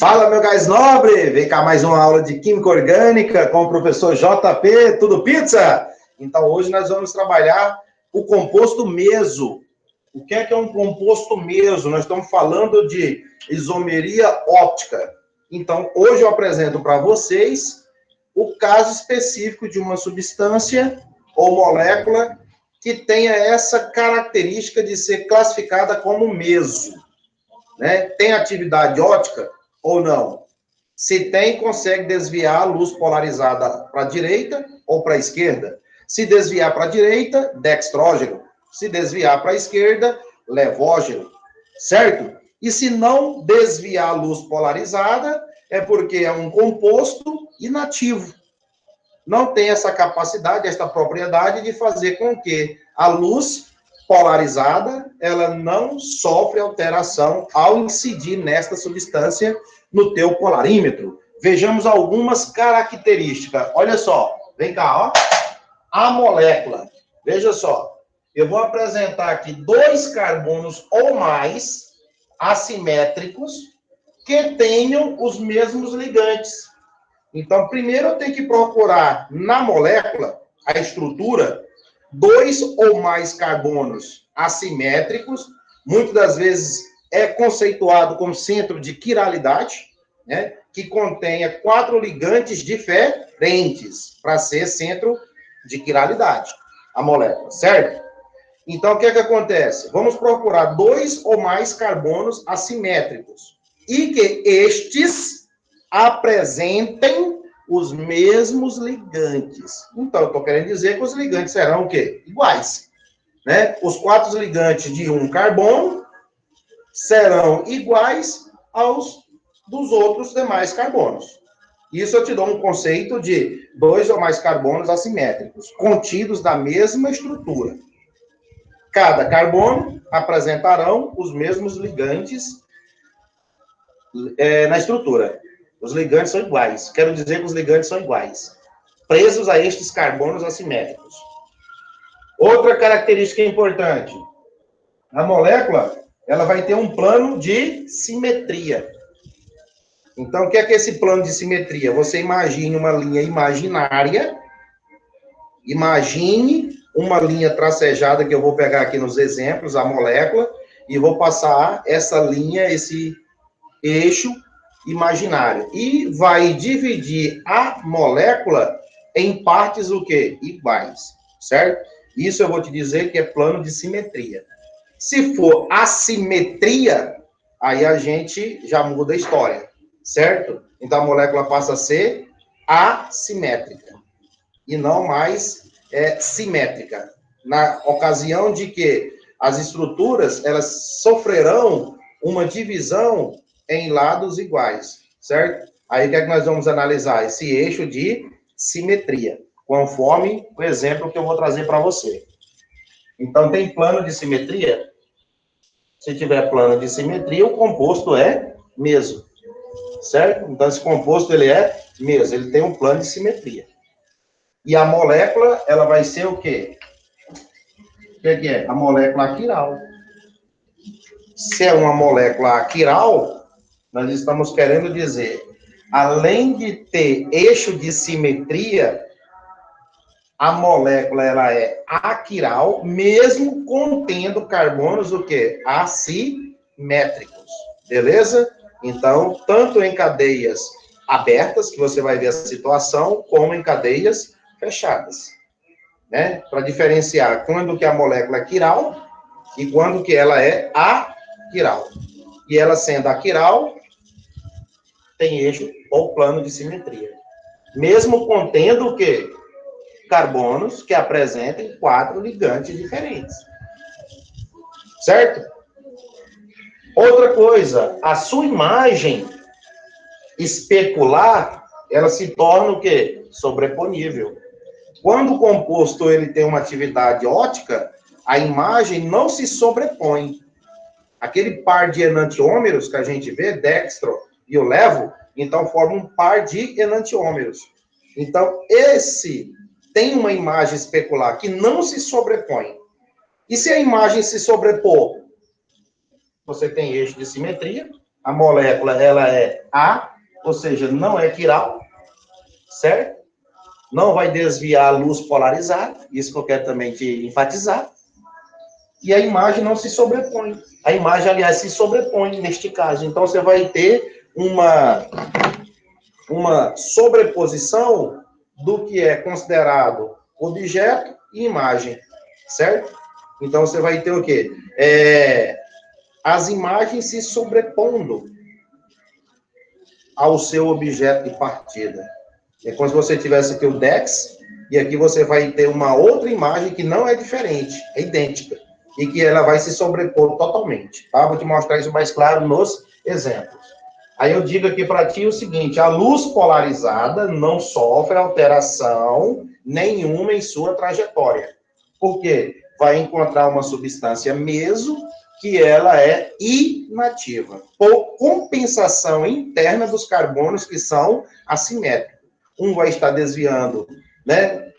Fala, meu gás nobre! Vem cá mais uma aula de Química Orgânica com o professor JP, tudo pizza? Então, hoje nós vamos trabalhar o composto meso. O que é um composto meso? Nós estamos falando de isomeria óptica. Então, hoje eu apresento para vocês o caso específico de uma substância ou molécula que tenha essa característica de ser classificada como meso, né? Tem atividade óptica ou não? Se tem, consegue desviar a luz polarizada para a direita ou para a esquerda. Se desviar para a direita, dextrógeno. Se desviar para a esquerda, levógeno. Certo? E se não desviar a luz polarizada, é porque é um composto inativo. Não tem essa capacidade, essa propriedade de fazer com que a luz polarizada, ela não sofre alteração ao incidir nesta substância no teu polarímetro. Vejamos algumas características. Olha só, vem cá, ó. A molécula. Veja só. Eu vou apresentar aqui 2 carbonos ou mais assimétricos que tenham os mesmos ligantes. Então, primeiro eu tenho que procurar na molécula, a estrutura, 2 ou mais carbonos assimétricos, muitas das vezes é conceituado como centro de quiralidade, né, que contenha 4 ligantes diferentes para ser centro de quiralidade, a molécula, certo? Então, o que acontece? Vamos procurar 2 ou mais carbonos assimétricos e que estes apresentem os mesmos ligantes. Então, eu estou querendo dizer que os ligantes serão o quê? Iguais. Né? Os 4 ligantes de um carbono serão iguais aos dos outros demais carbonos. Isso eu te dou um conceito de 2 ou mais carbonos assimétricos, contidos na mesma estrutura. Cada carbono apresentarão os mesmos ligantes na estrutura. Os ligantes são iguais. Quero dizer que os ligantes são iguais, presos a estes carbonos assimétricos. Outra característica importante. A molécula, ela vai ter um plano de simetria. Então, o que é esse plano de simetria? Você imagine uma linha imaginária. Imagine uma linha tracejada, que eu vou pegar aqui nos exemplos, a molécula, e vou passar essa linha, esse eixo imaginário. E vai dividir a molécula em partes o quê? Iguais, certo? Isso eu vou te dizer que é plano de simetria. Se for assimetria, aí a gente já muda a história, certo? Então a molécula passa a ser assimétrica e não mais simétrica. Na ocasião de que as estruturas, elas sofrerão uma divisão em lados iguais, certo? Aí o que é que nós vamos analisar? Esse eixo de simetria, conforme o exemplo que eu vou trazer para você. Então, tem plano de simetria? Se tiver plano de simetria, o composto é meso, certo? Então, esse composto, ele é meso, ele tem um plano de simetria. E a molécula, ela vai ser o quê? O que é? A molécula aquiral. Se é uma molécula aquiral, nós estamos querendo dizer, além de ter eixo de simetria, a molécula ela é aquiral, mesmo contendo carbonos o quê? Assimétricos. Beleza? Então, tanto em cadeias abertas, que você vai ver a situação, como em cadeias fechadas. Né? Para diferenciar quando que a molécula é quiral e quando que ela é aquiral. E ela sendo aquiral, tem eixo ou plano de simetria. Mesmo contendo o quê? Carbonos que apresentem 4 ligantes diferentes. Certo? Outra coisa, a sua imagem especular, ela se torna o quê? Sobreponível. Quando o composto ele tem uma atividade óptica, a imagem não se sobrepõe. Aquele par de enantiômeros que a gente vê, dextro e o levo, então forma um par de enantiômeros. Então, esse tem uma imagem especular que não se sobrepõe. E se a imagem se sobrepor? Você tem eixo de simetria, a molécula ela é A, ou seja, não é quiral, certo? Não vai desviar a luz polarizada, isso que eu quero também te enfatizar. E a imagem não se sobrepõe. A imagem, aliás, se sobrepõe neste caso. Então, você vai ter uma sobreposição do que é considerado objeto e imagem, certo? Então, você vai ter o quê? As imagens se sobrepondo ao seu objeto de partida. É como se você tivesse aqui o DEX, e aqui você vai ter uma outra imagem que não é diferente, é idêntica, e que ela vai se sobrepor totalmente, tá? Vou te mostrar isso mais claro nos exemplos. Aí eu digo aqui para ti o seguinte, a luz polarizada não sofre alteração nenhuma em sua trajetória. Por quê? Vai encontrar uma substância meso que ela é inativa, por compensação interna dos carbonos que são assimétricos. Um vai estar desviando, né,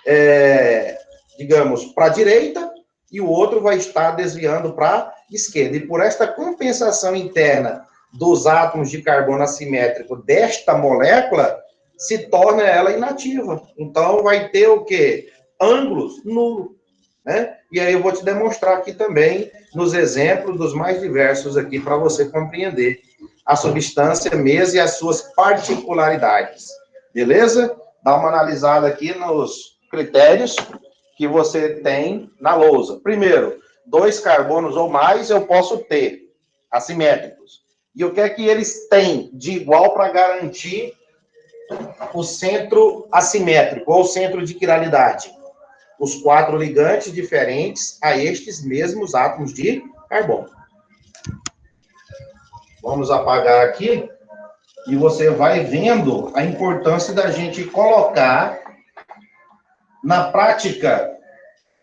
digamos, para a direita, e o outro vai estar desviando para a esquerda. E por esta compensação interna dos átomos de carbono assimétrico desta molécula, se torna ela inativa. Então, vai ter o quê? Ângulos nulos, né? E aí eu vou te demonstrar aqui também, nos exemplos dos mais diversos aqui, para você compreender a substância mesmo e as suas particularidades. Beleza? Dá uma analisada aqui nos critérios que você tem na lousa. Primeiro, 2 carbonos ou mais eu posso ter, assimétricos. E o que é que eles têm de igual para garantir o centro assimétrico, ou centro de quiralidade? Os 4 ligantes diferentes a estes mesmos átomos de carbono. Vamos apagar aqui, e você vai vendo a importância da gente colocar na prática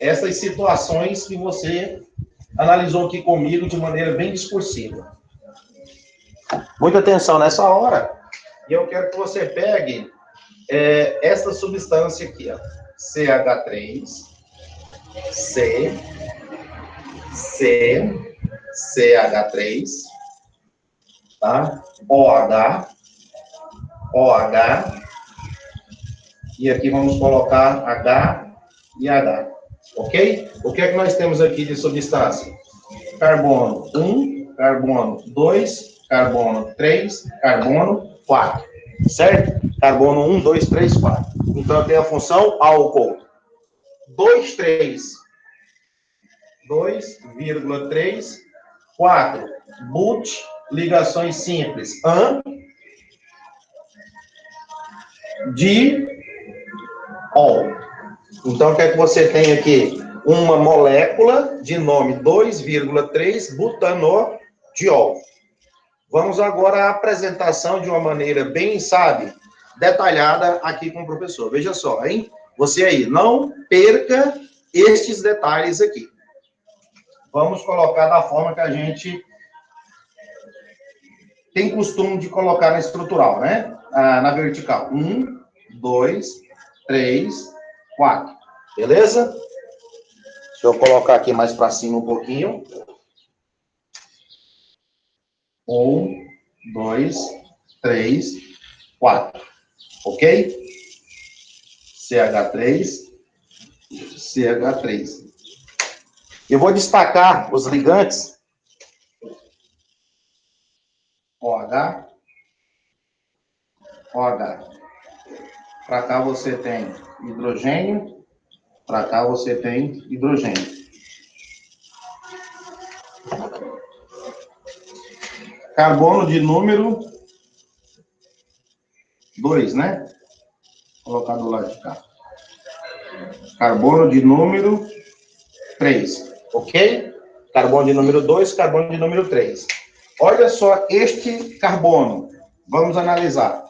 essas situações que você analisou aqui comigo de maneira bem discursiva. Muita atenção nessa hora, e eu quero que você pegue essa substância aqui, ó, CH3, CH3, tá? OH, e aqui vamos colocar H e H, ok? O que é que nós temos aqui de substância? Carbono 1, carbono 2, carbono 3, carbono 4, certo? Carbono 1, 2, 3, 4. Então, tem a função álcool. 2,3, 2,3, 4. But, ligações simples. Diol. Então, o que é que você tem aqui? Uma molécula de nome 2,3 butanodiol. Vamos agora à apresentação de uma maneira bem, sabe, detalhada aqui com o professor. Veja só, hein? Você aí, não perca estes detalhes aqui. Vamos colocar da forma que a gente tem costume de colocar na estrutural, né? Na vertical. 1, 2, 3, 4. Beleza? Deixa eu colocar aqui mais para cima um pouquinho. 1, 2, 3, 4. Ok? CH3, CH3. Eu vou destacar os ligantes. OH, OH. Para cá você tem hidrogênio, para cá você tem hidrogênio. Carbono de número 2, né? Vou colocar do lado de cá. Carbono de número 3, ok? Carbono de número 2, carbono de número 3. Olha só este carbono. Vamos analisar.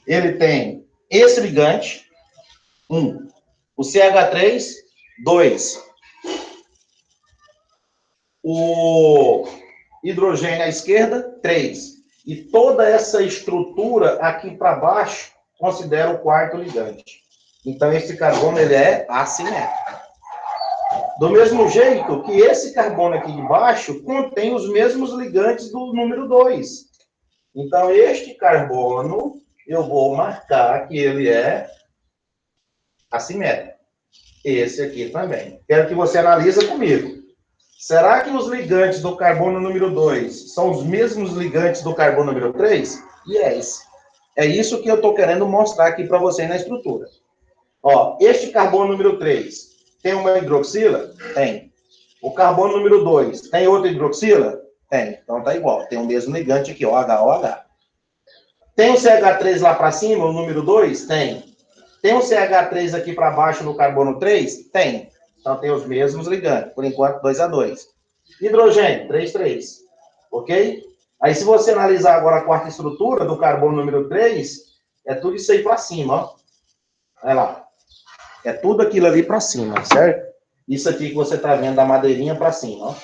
Ele tem esse ligante, 1. O CH3, 2. O hidrogênio à esquerda, 3. E toda essa estrutura aqui para baixo considera o quarto ligante. Então, esse carbono ele é assimétrico. Do mesmo jeito que esse carbono aqui de baixo contém os mesmos ligantes do número 2. Então, este carbono, eu vou marcar que ele é assimétrico. Esse aqui também. Quero que você analise comigo. Será que os ligantes do carbono número 2 são os mesmos ligantes do carbono número 3? Yes. É isso que eu estou querendo mostrar aqui para você na estrutura. Ó, este carbono número 3 tem uma hidroxila? Tem. O carbono número 2 tem outra hidroxila? Tem. Então tá igual. Tem o mesmo ligante aqui, OH. Tem o CH3 lá para cima, o número 2? Tem. Tem o CH3 aqui para baixo no carbono 3? Tem. Então tem os mesmos ligantes. Por enquanto, 2A2. Hidrogênio, 3,3. Ok? Aí se você analisar agora a quarta estrutura do carbono número 3, é tudo isso aí para cima, ó. Olha lá. É tudo aquilo ali para cima, certo? Isso aqui que você está vendo da madeirinha para cima, ó.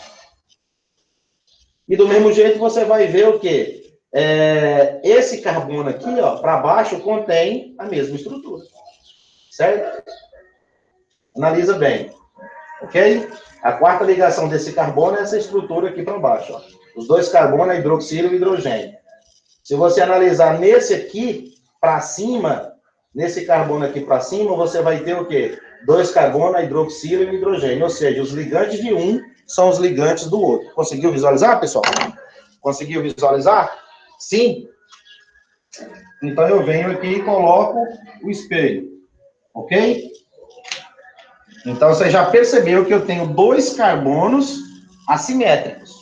E do mesmo jeito você vai ver o quê? Esse carbono aqui, ó, para baixo, contém a mesma estrutura. Certo? Analisa bem. Ok? A quarta ligação desse carbono é essa estrutura aqui para baixo, ó. Os dois carbonos, a hidroxila e o hidrogênio. Se você analisar nesse aqui para cima, nesse carbono aqui para cima, você vai ter o quê? Dois carbonos, a hidroxila e o hidrogênio. Ou seja, os ligantes de um são os ligantes do outro. Conseguiu visualizar, pessoal? Conseguiu visualizar? Sim? Então eu venho aqui e coloco o espelho. Ok? Então você já percebeu que eu tenho dois carbonos assimétricos.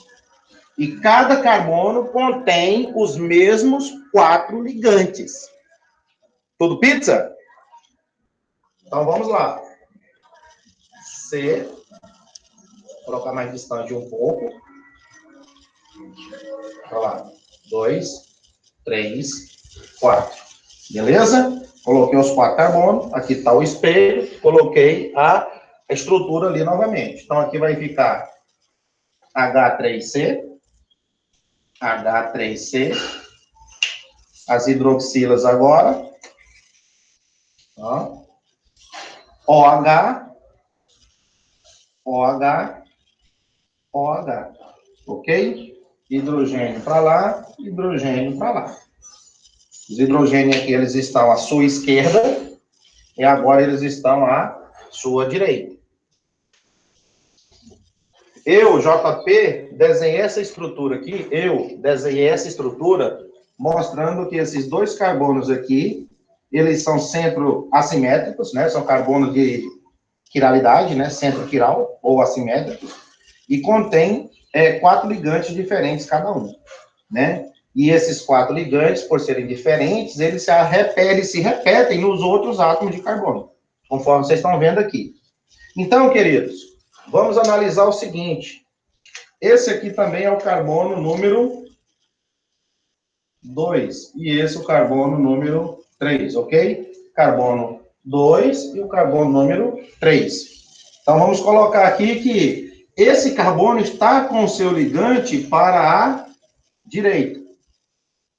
E cada carbono contém os mesmos 4 ligantes. Tudo pizza? Então vamos lá. C. Vou colocar mais distante um pouco. Olha lá. 2, 3, 4. Beleza? Coloquei os 4 carbonos. Aqui está o espelho. Coloquei a estrutura ali novamente. Então aqui vai ficar H3C. H3C. As hidroxilas agora. Ó. OH. OH. OH. Ok? Hidrogênio para lá, hidrogênio para lá. Os hidrogênios aqui, eles estão à sua esquerda e agora eles estão à sua direita. Eu, JP, desenhei essa estrutura aqui, mostrando que esses dois carbonos aqui, eles são centro assimétricos, né? São carbonos de quiralidade, né? Centro quiral ou assimétricos, e contém 4 ligantes diferentes cada um, né? E esses 4 ligantes, por serem diferentes, eles se repetem nos outros átomos de carbono, conforme vocês estão vendo aqui. Então, queridos, vamos analisar o seguinte. Esse aqui também é o carbono número 2, e esse é o carbono número 3, ok? Carbono 2 e o carbono número 3. Então, vamos colocar aqui que esse carbono está com o seu ligante para a direita.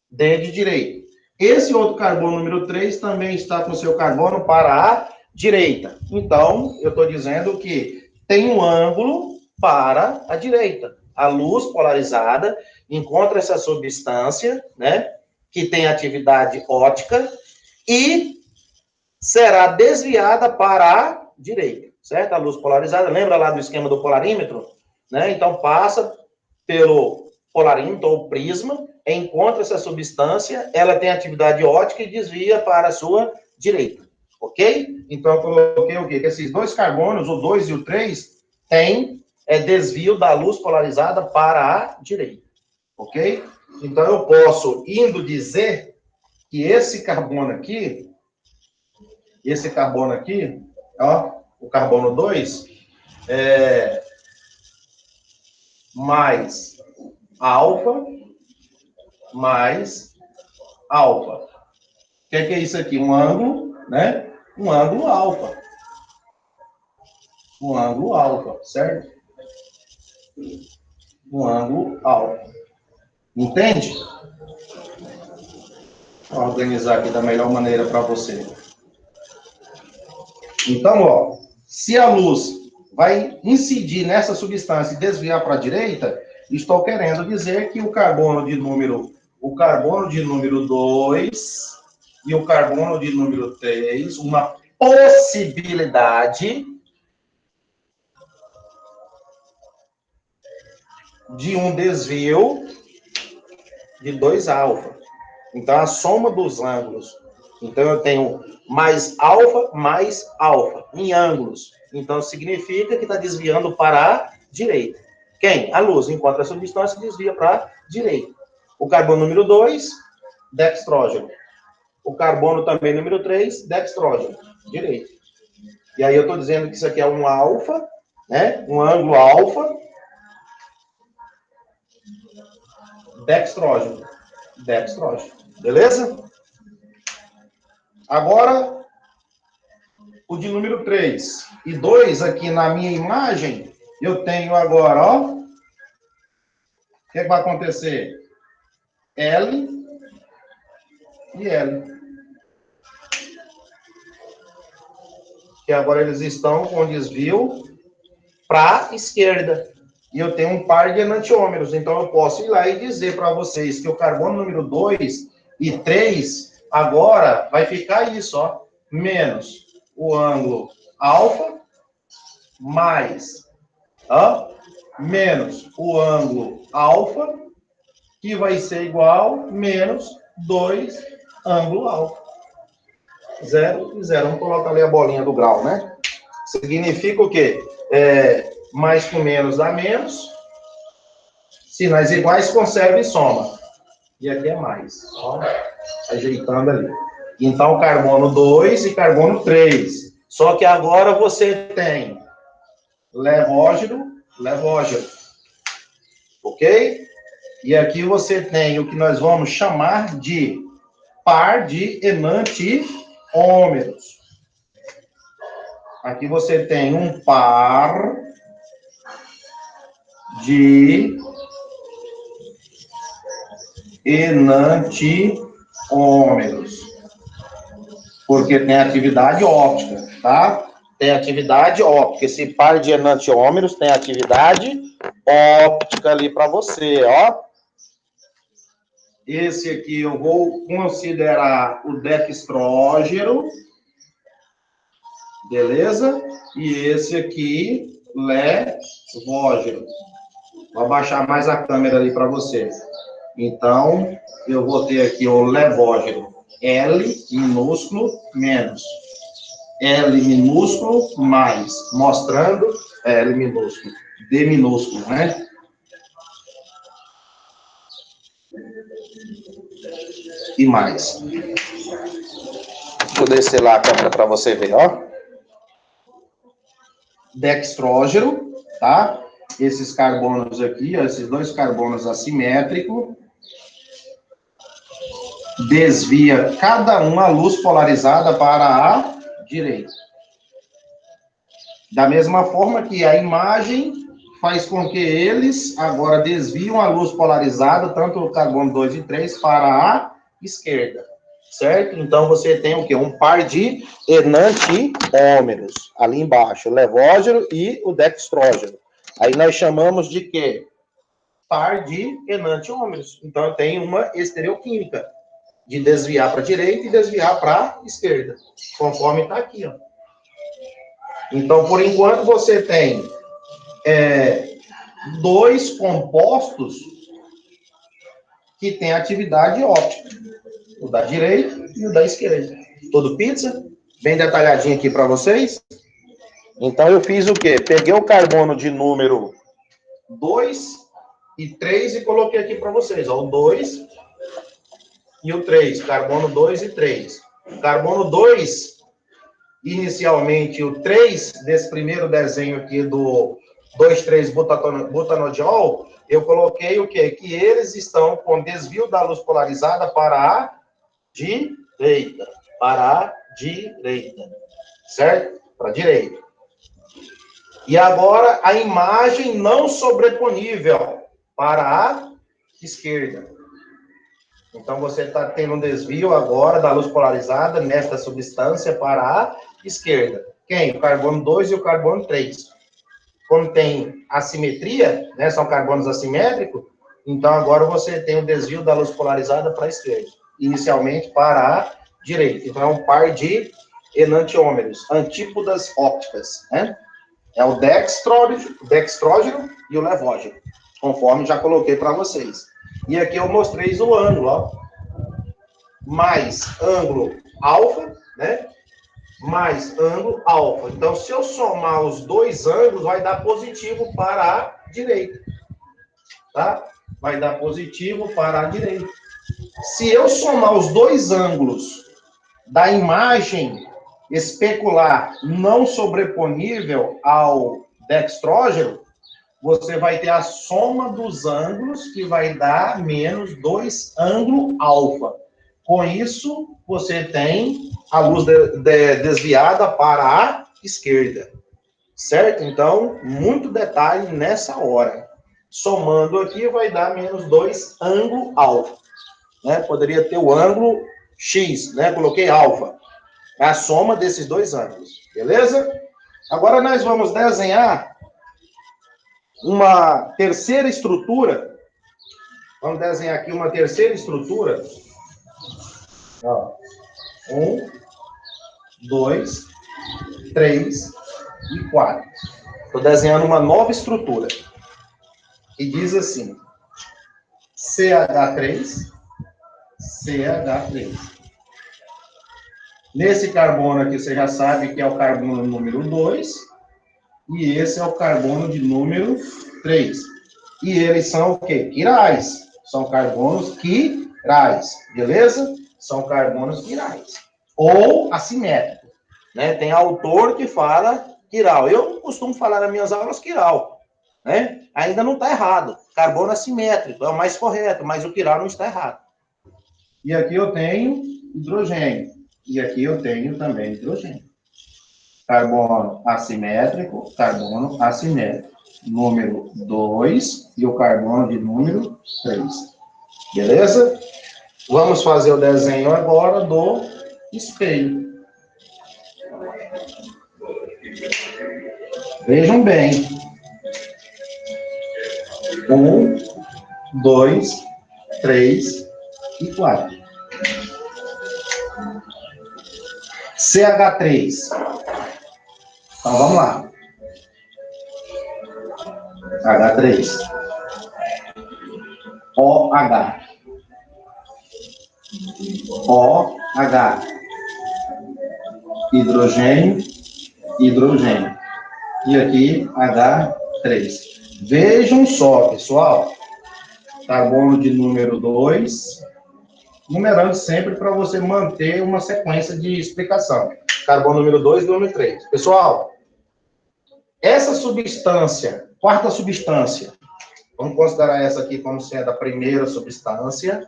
D de direita. Esse outro carbono número 3 também está com o seu carbono para a direita. Então, eu estou dizendo que tem um ângulo para a direita. A luz polarizada encontra essa substância, né, que tem atividade óptica e será desviada para a direita, certo? A luz polarizada, lembra lá do esquema do polarímetro? Né? Então, passa pelo polarímetro ou prisma, encontra essa substância, ela tem atividade óptica e desvia para a sua direita, ok? Então, eu coloquei o quê? Que esses dois carbonos, o 2 e o 3, têm desvio da luz polarizada para a direita, ok? Então, eu posso, indo dizer que esse carbono aqui, ó, o carbono 2, mais alfa, mais alfa. O que é isso aqui? Um ângulo, né? Um ângulo alfa. Um ângulo alfa, certo? Um ângulo alfa. Entende? Vou organizar aqui da melhor maneira para você. Então, ó, se a luz vai incidir nessa substância e desviar para a direita, estou querendo dizer que o carbono de número o carbono de número 2 e o carbono de número 3, uma possibilidade de um desvio de 2 alfa. Então, a soma dos ângulos. Então, eu tenho mais alfa em ângulos. Então, significa que está desviando para a direita. Quem? A luz. Enquanto a substância desvia para a direita. O carbono número 2, dextrógeno. O carbono também número 3, dextrógeno. Direito. E aí eu estou dizendo que isso aqui é um alfa, né? Um ângulo alfa. Dextrógeno. Beleza? Agora, o de número 3 e 2 aqui na minha imagem, eu tenho agora, ó. O que vai acontecer? L e L. Que agora eles estão com desvio para a esquerda. E eu tenho um par de enantiômeros. Então, eu posso ir lá e dizer para vocês que o carbono número 2 e 3, agora vai ficar isso, ó. Menos o ângulo alfa, mais, ó, menos o ângulo alfa, que vai ser igual menos 2 ângulo alfa. 0 e 0. Vamos colocar ali a bolinha do grau, né? Significa o quê? Mais com menos dá menos. Sinais iguais, conserva e soma. E aqui é mais. Ó, ajeitando ali. Então, carbono 2 e carbono 3. Só que agora você tem levógeno. Ok? E aqui você tem o que nós vamos chamar de par de enantiômeros. Aqui você tem um par de enantiômeros. Porque tem atividade óptica, tá? Tem atividade óptica. Esse par de enantiômeros tem atividade óptica ali para você, ó. Esse aqui eu vou considerar o dextrógeno. Beleza? E esse aqui, levógeno. Vou abaixar mais a câmera ali para você. Então, eu vou ter aqui o levógeno. L minúsculo menos L minúsculo mais, mostrando L minúsculo, D minúsculo, né? E mais. Vou descer lá a câmera para você ver, ó. Dextrógeno, tá? Esses carbonos aqui, ó, esses 2 carbonos assimétricos, desvia cada um a luz polarizada para a direita. Da mesma forma que a imagem faz com que eles agora desviam a luz polarizada, tanto o carbono 2 e 3, para a esquerda. Certo? Então, você tem o quê? Um par de enantiômeros. Ali embaixo, o levógeno e o dextrógeno. Aí nós chamamos de quê? Par de enantiômeros. Então, eu tenho uma estereoquímica de desviar para a direita e desviar para a esquerda. Conforme está aqui, ó. Então, por enquanto, você tem 2 compostos que têm atividade óptica. O da direita e o da esquerda. Tudo pizza? Bem detalhadinho aqui para vocês. Então, eu fiz o quê? Peguei o carbono de número 2 e 3 e coloquei aqui para vocês. Ó, o 2 e o 3. Carbono 2 e 3. Carbono 2, inicialmente, o 3 desse primeiro desenho aqui do 2,3-butanodiol, eu coloquei o quê? Que eles estão com desvio da luz polarizada para a direita. Certo? Para a direita. E agora, a imagem não sobreponível para a esquerda. Então, você está tendo um desvio agora da luz polarizada nesta substância para a esquerda. Quem? O carbono 2 e o carbono 3. Quando tem assimetria, né, são carbonos assimétricos, Então, agora você tem o desvio da luz polarizada para a esquerda. Inicialmente para a direita. Então, é um par de enantiômeros, antípodas ópticas, né? É o dextrógeno e o levógeno, conforme já coloquei para vocês. E aqui eu mostrei o ângulo, ó. Mais ângulo alfa, né? Mais ângulo alfa. Então, se eu somar os dois ângulos, vai dar positivo para a direita. Tá? Vai dar positivo para a direita. Se eu somar os dois ângulos da imagem especular não sobreponível ao dextrógeno, você vai ter a soma dos ângulos, que vai dar menos 2 ângulo alfa. Com isso, você tem a luz desviada para a esquerda. Certo? Então, muito detalhe nessa hora. Somando aqui, vai dar menos 2 ângulo alfa. Né? Poderia ter o ângulo X, né? Coloquei alfa. É a soma desses dois ângulos. Beleza? Agora nós vamos desenhar uma terceira estrutura. Vamos desenhar aqui uma terceira estrutura. Ó. 1, 2, 3 e 4. Estou desenhando uma nova estrutura. Que diz assim: CH3, CH3. Nesse carbono aqui, você já sabe que é o carbono número 2, e esse é o carbono de número 3. E eles são o quê? Quirais. São carbonos quirais, beleza? São carbonos quirais. Ou assimétrico, né? Tem autor que fala quiral. Eu costumo falar nas minhas aulas quiral, né? Ainda não está errado. Carbono assimétrico é o mais correto, mas o quiral não está errado. E aqui eu tenho hidrogênio. E aqui eu tenho também hidrogênio. Carbono assimétrico, número 2 e o carbono de número 3. Beleza? Vamos fazer o desenho agora do espelho. Vejam bem. 1, 2, 3 e 4. CH3. Então, vamos lá. H3. OH. OH. Hidrogênio, hidrogênio. E aqui, H3. Vejam só, pessoal. Carbono de número 2. Numerando sempre para você manter uma sequência de explicação. Carbono número 2 e número 3. Pessoal, essa substância, quarta substância, vamos considerar essa aqui como sendo a primeira substância,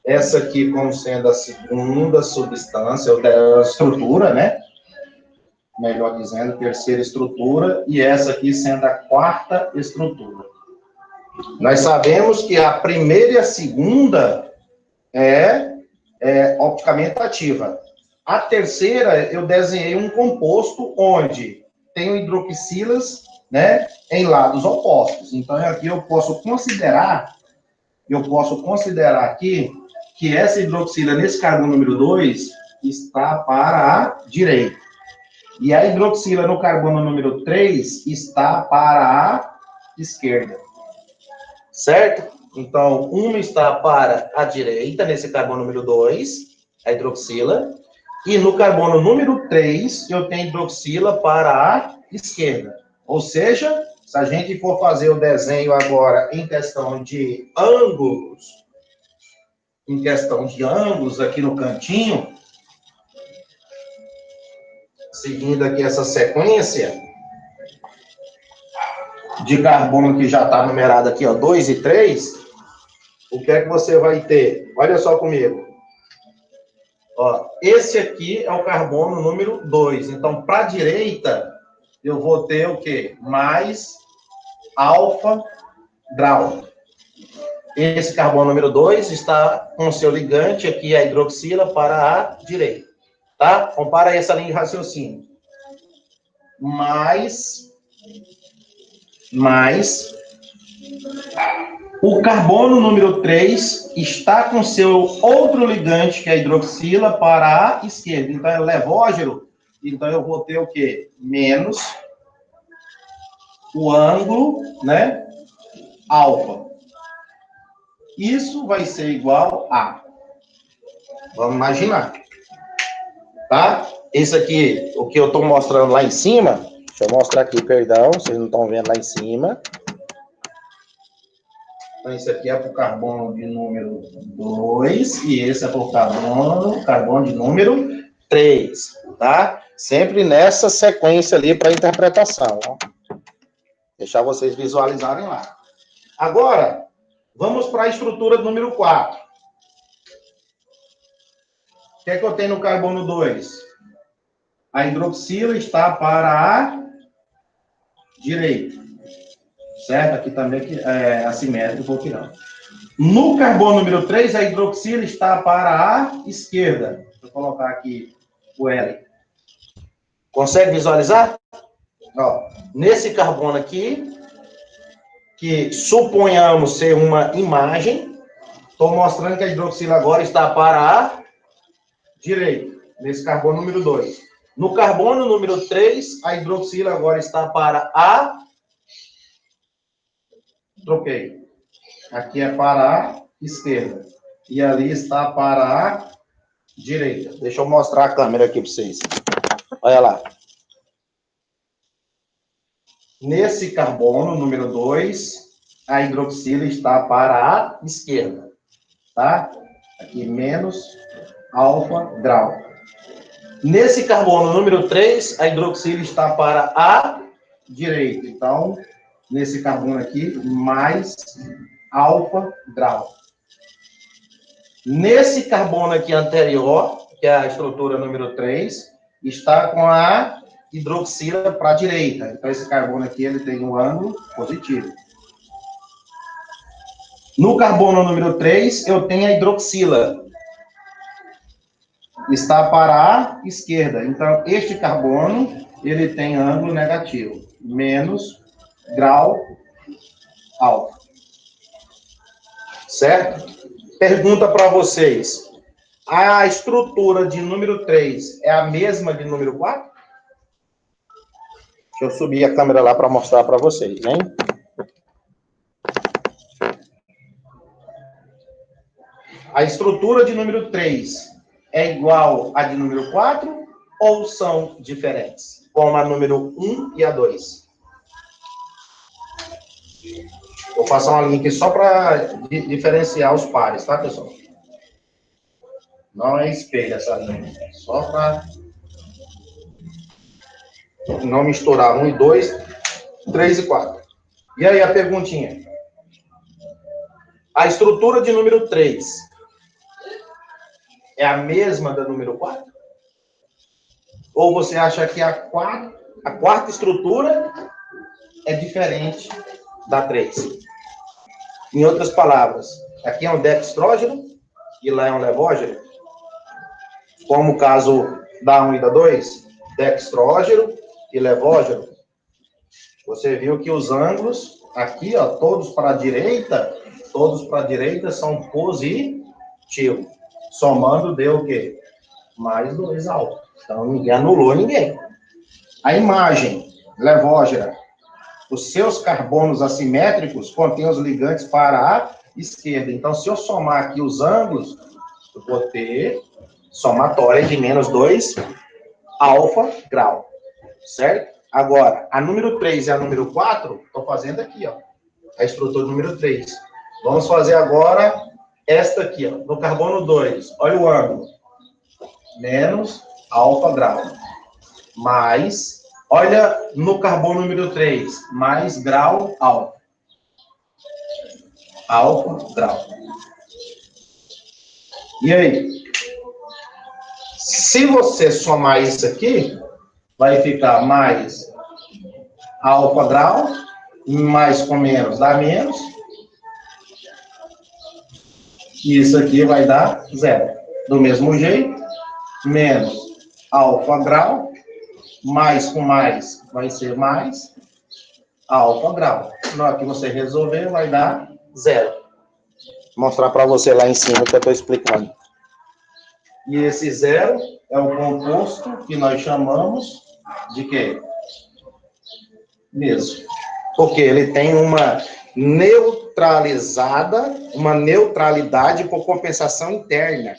essa aqui como sendo a segunda substância, ou da estrutura, né? Melhor dizendo, terceira estrutura, e essa aqui sendo a quarta estrutura. Nós sabemos que a primeira e a segunda é opticamente ativa. A terceira, eu desenhei um composto onde tem hidroxilas, né, em lados opostos. Então, aqui eu posso considerar aqui que essa hidroxila nesse carbono número 2 está para a direita. E a hidroxila no carbono número 3 está para a esquerda. Certo? Então, uma está para a direita, nesse carbono número 2, a hidroxila. E no carbono número 3, eu tenho hidroxila para a esquerda. Ou seja, se a gente for fazer o desenho agora em questão de ângulos, aqui no cantinho, seguindo aqui essa sequência de carbono que já está numerado aqui, ó, 2 e 3, o que é que você vai ter? Olha só comigo. Ó, esse aqui é o carbono número 2. Então, para a direita, eu vou ter o quê? Mais alfa grau. Esse carbono número 2 está com seu ligante aqui, a hidroxila, para a direita. Tá? Compara essa linha de raciocínio. Mais O carbono número 3 está com seu outro ligante, que é a hidroxila, para a esquerda. Então, é levógero. Então, eu vou ter o quê? Menos o ângulo, né? Alfa. Isso vai ser igual a... Vamos imaginar. Tá? Esse aqui, o que eu estou mostrando lá em cima... Deixa eu mostrar aqui, perdão. Vocês não estão vendo lá em cima. Então, esse aqui é para o carbono de número 2 e esse é para o carbono de número 3, tá? Sempre nessa sequência ali para interpretação, ó. Deixar vocês visualizarem lá. Agora, vamos para a estrutura do número 4. O que é que eu tenho no carbono 2? A hidroxila está para a direita. Certo? Aqui também é assimétrico, vou tirar. No carbono número 3, a hidroxila está para a esquerda. Vou colocar aqui o L. Consegue visualizar? Ó, nesse carbono aqui, que suponhamos ser uma imagem, estou mostrando que a hidroxila agora está para a direita, nesse carbono número 2. No carbono número 3, a hidroxila agora está para a... Troquei. Aqui é para a esquerda. E ali está para a direita. Deixa eu mostrar a câmera aqui para vocês. Olha lá. Nesse carbono, número 2, a hidroxila está para a esquerda. Tá? Aqui, menos alfa grau. Nesse carbono, número 3, a hidroxila está para a direita. Então, nesse carbono aqui, mais alfa grau. Nesse carbono aqui anterior, que é a estrutura número 3, está com a hidroxila para a direita. Então, esse carbono aqui ele tem um ângulo positivo. No carbono número 3, eu tenho a hidroxila. Está para a esquerda. Então, este carbono, ele tem ângulo negativo. Menos grau alfa. Certo? Pergunta para vocês. A estrutura de número 3 é a mesma de número 4? Deixa eu subir a câmera lá para mostrar para vocês, hein? A estrutura de número 3 é igual à de número 4 ou são diferentes? Como a número 1 e a 2. Vou passar uma linha aqui só para diferenciar os pares, tá, pessoal? Não é espelho essa linha. Só para não misturar 1 e 2, 3 e 4. E aí a perguntinha. A estrutura de número 3 é a mesma da número 4? Ou você acha que a quarta estrutura é diferente da 3? Em outras palavras, aqui é um dextrógeno e lá é um levógeno? Como o caso da 1 e da 2, dextrógeno e levógeno. Você viu que os ângulos aqui, ó, todos para a direita são positivos. Somando deu o quê? Mais 2 alfa. Então, ninguém anulou ninguém. A imagem levógena, os seus carbonos assimétricos contêm os ligantes para a esquerda. Então, se eu somar aqui os ângulos, eu vou ter somatória de menos 2 alfa grau. Certo? Agora, a número 3 e a número 4, estou fazendo aqui, ó. A estrutura número 3. Vamos fazer agora esta aqui, ó. No carbono 2, olha o ângulo. Menos alfa grau. Mais, olha no carbono número 3, mais grau alfa. Alfa grau. E aí? Se você somar isso aqui, vai ficar mais alfa grau, mais com menos dá menos. E isso aqui vai dar zero. Do mesmo jeito, menos alfa grau, mais com mais vai ser mais alfa grau. Na hora que você resolver, vai dar 0. Vou mostrar para você lá em cima que eu estou explicando. E esse 0 é o composto que nós chamamos de quê? Mesmo. Porque ele tem uma neutralidade por compensação interna,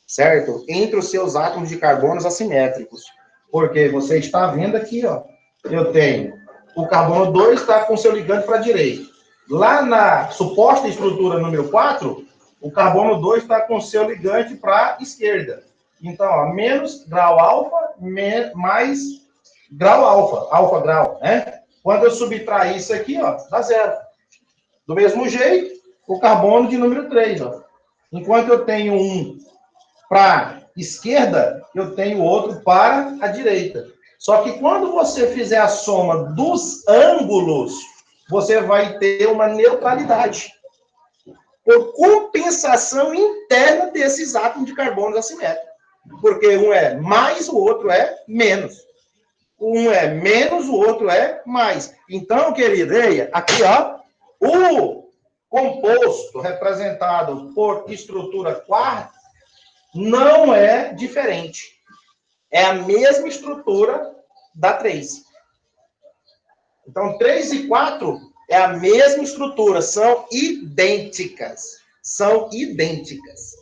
certo? Entre os seus átomos de carbono assimétricos. Porque você está vendo aqui, ó, eu tenho o carbono 2 está com seu ligante para a direita. Lá na suposta estrutura número 4, o carbono 2 está com seu ligante para a esquerda. Então, ó, menos grau alfa, mais grau alfa grau, né? Quando eu subtrair isso aqui, ó, dá 0. Do mesmo jeito, o carbono de número 3, ó. Enquanto eu tenho um para esquerda, eu tenho outro para a direita. Só que quando você fizer a soma dos ângulos, você vai ter uma neutralidade. Por compensação interna desses átomos de carbono assimétricos. Porque um é mais, o outro é menos. Um é menos, o outro é mais. Então, querido, aqui, ó, o composto representado por estrutura quarta não é diferente. É a mesma estrutura da 3. Então, 3 e 4 é a mesma estrutura, são idênticas. São idênticas.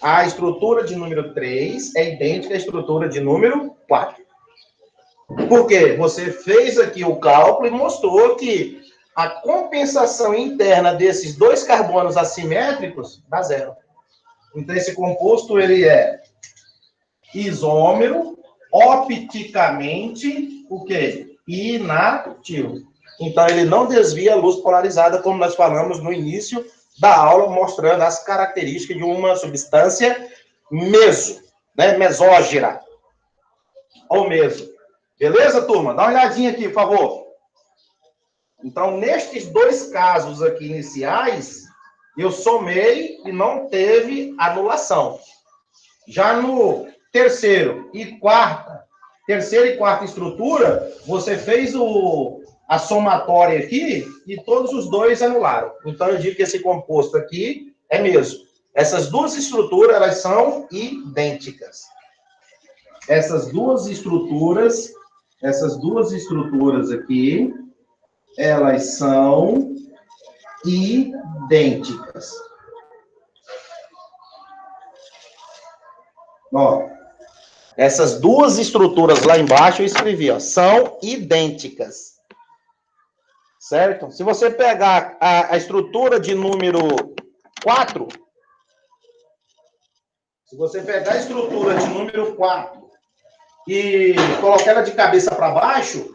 A estrutura de número 3 é idêntica à estrutura de número 4. Por quê? Você fez aqui o cálculo e mostrou que a compensação interna desses dois carbonos assimétricos dá 0. Então, esse composto, ele é isômero, opticamente, o quê? Inativo. Então, ele não desvia a luz polarizada, como nós falamos no início da aula, mostrando as características de uma substância mesógera. Ou meso. Beleza, turma? Dá uma olhadinha aqui, por favor. Então, nestes dois casos aqui iniciais, eu somei e não teve anulação. Já no terceira e quarta estrutura, você fez a somatória aqui e todos os dois anularam. Então, eu digo que esse composto aqui é mesmo. Essas duas estruturas, elas são idênticas. Essas duas estruturas aqui, elas são idênticas. Ó, essas duas estruturas lá embaixo eu escrevi, ó, são idênticas. Certo? Se você pegar a estrutura de número 4, se você pegar a estrutura de número 4 e colocar ela de cabeça para baixo,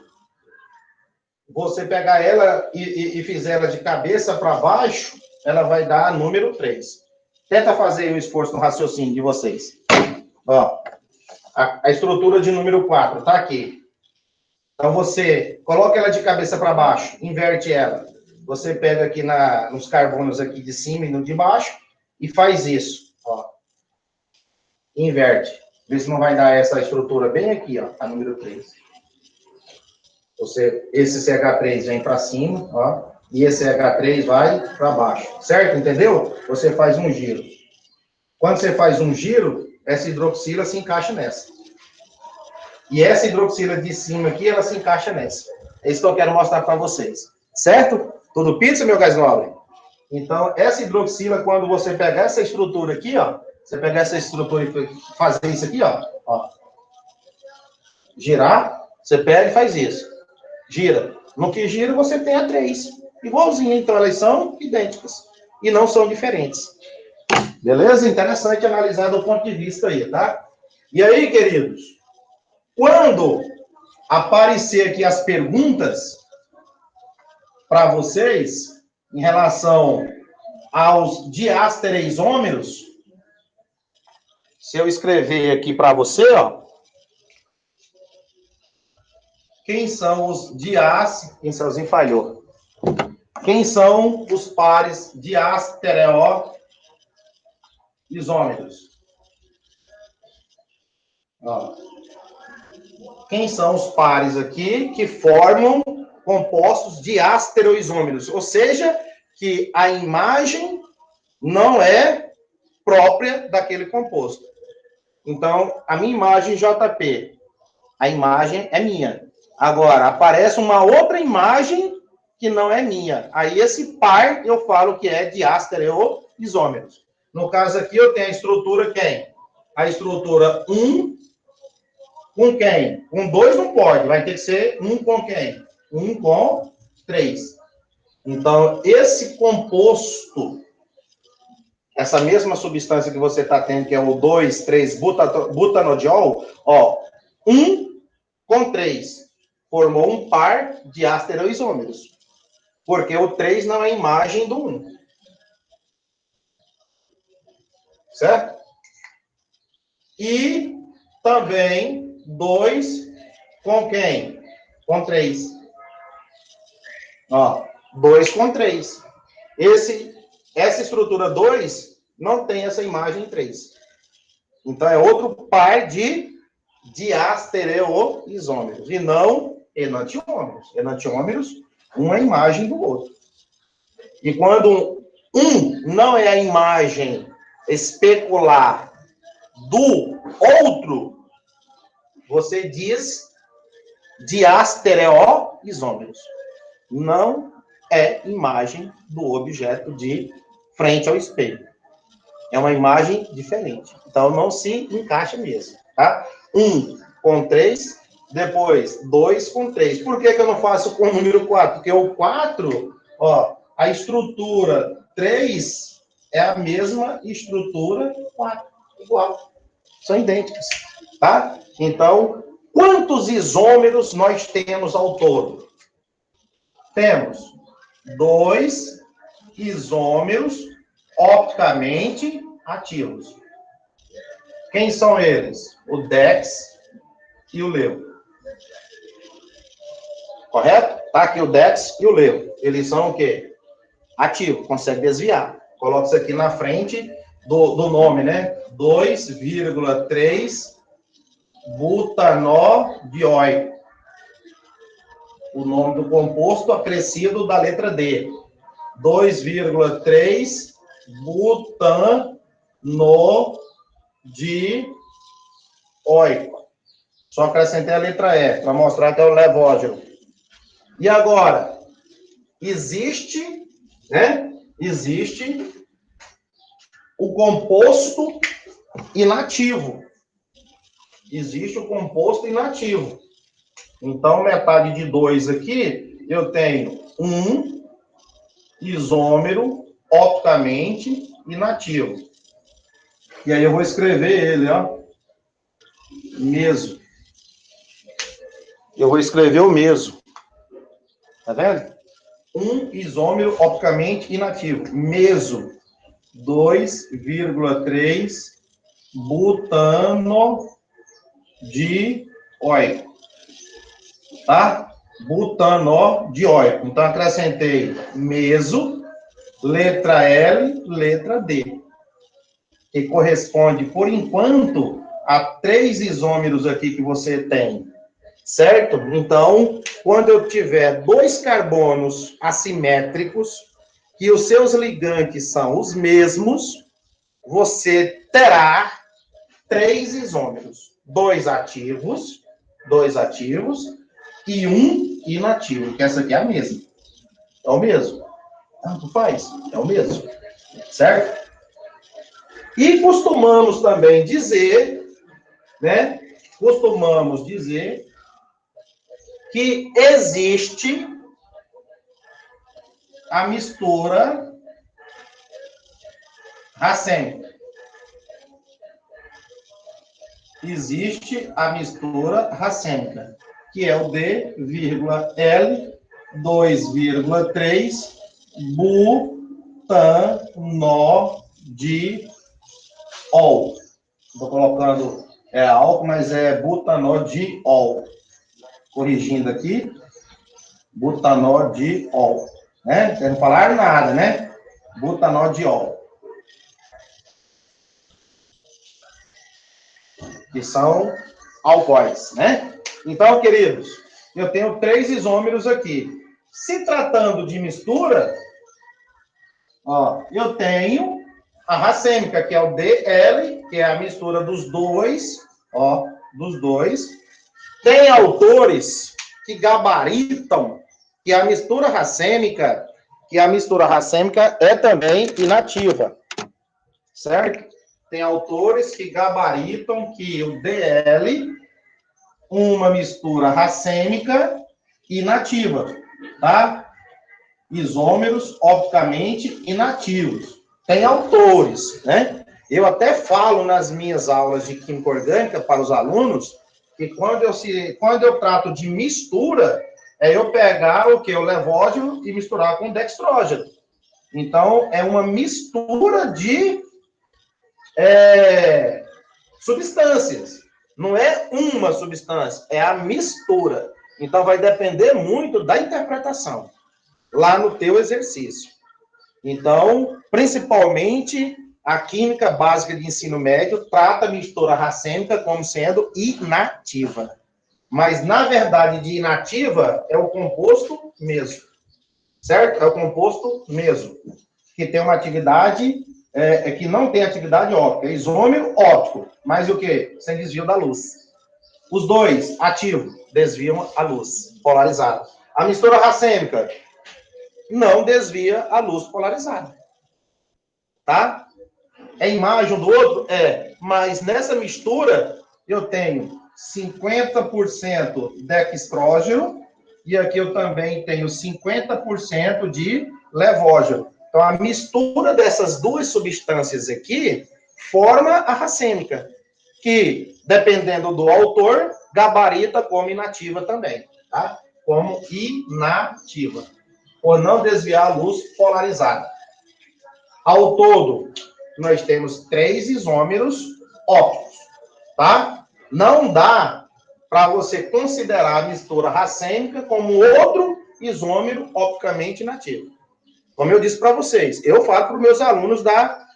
você pegar ela e fizer ela de cabeça para baixo, ela vai dar número 3. Tenta fazer o esforço no raciocínio de vocês. Ó, a estrutura de número 4 está aqui. Então, você coloca ela de cabeça para baixo, inverte ela. Você pega aqui nos carbonos aqui de cima e no de baixo e faz isso. Ó. Inverte. Vê se não vai dar essa estrutura bem aqui, ó, a número 3. Esse CH3 vem para cima, ó, e esse CH3 vai para baixo. Certo? Entendeu? Você faz um giro. Quando você faz um giro, essa hidroxila se encaixa nessa. E essa hidroxila de cima aqui, ela se encaixa nessa. É isso que eu quero mostrar para vocês. Certo? Tudo pizza, meu gás nobre? Então, essa hidroxila, quando você pegar essa estrutura aqui, ó, você pegar essa estrutura e fazer isso aqui, ó, girar, você pega e faz isso. Gira. No que gira, você tem a 3. Igualzinho, então elas são idênticas. E não são diferentes. Beleza? Interessante analisar do ponto de vista aí, tá? E aí, queridos, quando aparecer aqui as perguntas para vocês em relação aos diastereisômeros, se eu escrever aqui para você, ó, quem são os quem sozinho falhou? Quem são os pares diastereoisômeros? Ó. Quem são os pares aqui que formam compostos diastereoisômeros? Ou seja, que a imagem não é própria daquele composto. Então, a minha imagem JP, a imagem é minha. Agora, aparece uma outra imagem que não é minha. Aí, esse par, eu falo que é diastereoisômeros. No caso aqui, eu tenho a estrutura quem? A estrutura 1 com quem? Com 2 não pode, vai ter que ser 1 com quem? 1 com 3. Então, esse composto, essa mesma substância que você está tendo, que é o 2,3-butanodiol, ó, 1 com 3, formou um par de astereoisômeros. Porque o 3 não é imagem do 1. Certo? E também 2 com quem? Com 3. Ó, 2 com 3. Essa estrutura 2 não tem essa imagem 3. Então, é outro par de diastereoisômeros. E não enantiômeros. Enantiômeros, um é a imagem do outro. E quando um não é a imagem especular do outro, você diz diastereoisômeros. Não é imagem do objeto de frente ao espelho. É uma imagem diferente. Então, não se encaixa mesmo, tá? 1 com 3, depois 2 com 3. Por que eu não faço com o número 4? Porque o 4, ó, a estrutura 3 é a mesma estrutura 4, igual. São idênticas, tá? Então, quantos isômeros nós temos ao todo? Temos 2 isômeros opticamente ativos. Quem são eles? O Dex e o Leu. Correto? Tá aqui o Dex e o Leu. Eles são o quê? Ativo, consegue desviar. Coloca isso aqui na frente do nome, né? 2,3 butanodioico. O nome do composto acrescido da letra D. 2,3 butanodioico. Só acrescentei a letra E, para mostrar que é o levógeno. E agora, existe, né? Existe o composto inativo. Existe o composto inativo. Então, metade de 2 aqui, eu tenho um isômero opticamente inativo. E aí eu vou escrever ele, ó. Meso. Eu vou escrever o meso. Tá vendo? Um isômero opticamente inativo. Meso. 2,3 butanodioico. Tá? Butanodioico. Então, acrescentei meso, letra L, letra D. Que corresponde, por enquanto, a 3 isômeros aqui que você tem. Certo? Então, quando eu tiver 2 carbonos assimétricos, que os seus ligantes são os mesmos, você terá 3 isômeros. 2 ativos e 1 inativo, que essa aqui é a mesma. É o mesmo. Tanto faz, é o mesmo. Certo? E costumamos também dizer, né? Costumamos dizer que existe a mistura racêmica. Existe a mistura racêmica, que é o D,L 2,3 butanodiol. Estou colocando álcool, mas é butanodiol. Corrigindo aqui, butanodiol, né? Vocês não falaram nada, né? Butanodiol. Que são alcoóis, né? Então, queridos, eu tenho 3 isômeros aqui. Se tratando de mistura, Ó, eu tenho a racêmica, que é o DL, que é a mistura dos dois, ó, dos dois. Tem autores que gabaritam que a mistura racêmica, é também inativa, certo? Tem autores que gabaritam que o DL, uma mistura racêmica inativa, tá? Isômeros opticamente inativos. Tem autores, né? Eu até falo nas minhas aulas de química orgânica para os alunos que quando eu trato de mistura, é eu pegar o que? O levógeno e misturar com dextrógeno. Então, é uma mistura de substâncias. Não é uma substância, é a mistura. Então, vai depender muito da interpretação lá no teu exercício. Então, principalmente, a química básica de ensino médio trata a mistura racêmica como sendo inativa. Mas, na verdade, de inativa é o composto mesmo. Certo? É o composto mesmo. Que tem uma atividade, que não tem atividade óptica. É isômero óptico. Mas o quê? Sem desvio da luz. Os dois, ativo, desviam a luz polarizada. A mistura racêmica não desvia a luz polarizada. Tá? É imagem um do outro? É. Mas nessa mistura, eu tenho 50% dextrógeno e aqui eu também tenho 50% de levógeno. Então, a mistura dessas duas substâncias aqui forma a racêmica, que, dependendo do autor, gabarita como inativa também, tá? Como inativa, por não desviar a luz polarizada. Ao todo, nós temos 3 isômeros ópticos, tá? Não dá para você considerar a mistura racêmica como outro isômero opticamente inativo. Como eu disse para vocês, eu falo para os meus alunos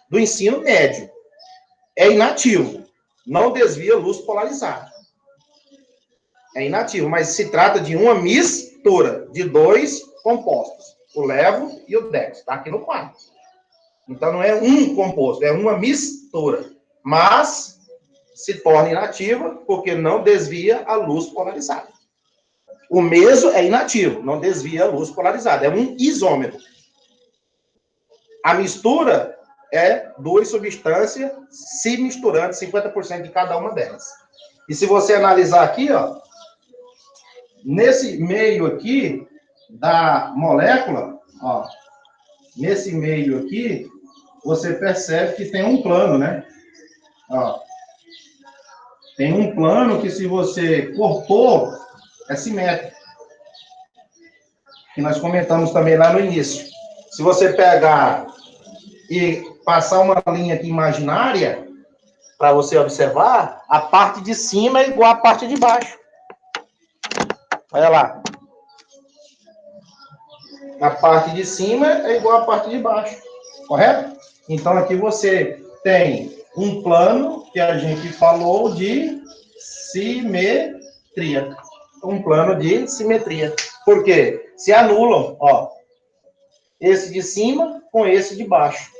do ensino médio. É inativo, não desvia luz polarizada. É inativo, mas se trata de uma mistura de 2 compostos, o levo e o dex, está aqui no quadro. Então, não é um composto, é uma mistura. Mas se torna inativa porque não desvia a luz polarizada. O meso é inativo, não desvia a luz polarizada. É um isômero. A mistura é 2 substâncias se misturando 50% de cada uma delas. E se você analisar aqui, ó, nesse meio aqui da molécula, ó, nesse meio aqui, você percebe que tem um plano, né? Ó, tem um plano que, se você cortou, é simétrico. Que nós comentamos também lá no início. Se você pegar e passar uma linha aqui imaginária, para você observar, a parte de cima é igual à parte de baixo. Olha lá. A parte de cima é igual à parte de baixo. Correto? Então, aqui você tem um plano que a gente falou de simetria. Um plano de simetria. Por quê? Se anulam, ó. Esse de cima com esse de baixo.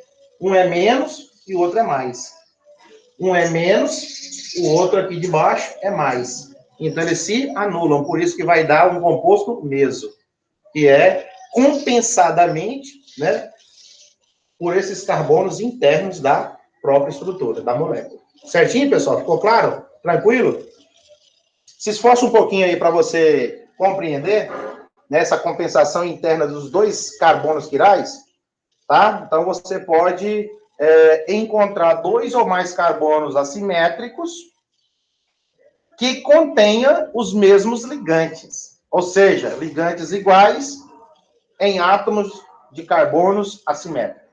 Um é menos e o outro é mais. Um é menos, o outro aqui de baixo é mais. Então, eles se anulam. Por isso que vai dar um composto meso, que é compensadamente, né, por esses carbonos internos da própria estrutura, da molécula. Certinho, pessoal? Ficou claro? Tranquilo? Se esforça um pouquinho aí para você compreender, né, essa compensação interna dos 2 carbonos quirais, tá? Então, você pode encontrar 2 ou mais carbonos assimétricos que contenha os mesmos ligantes, ou seja, ligantes iguais em átomos de carbonos assimétricos.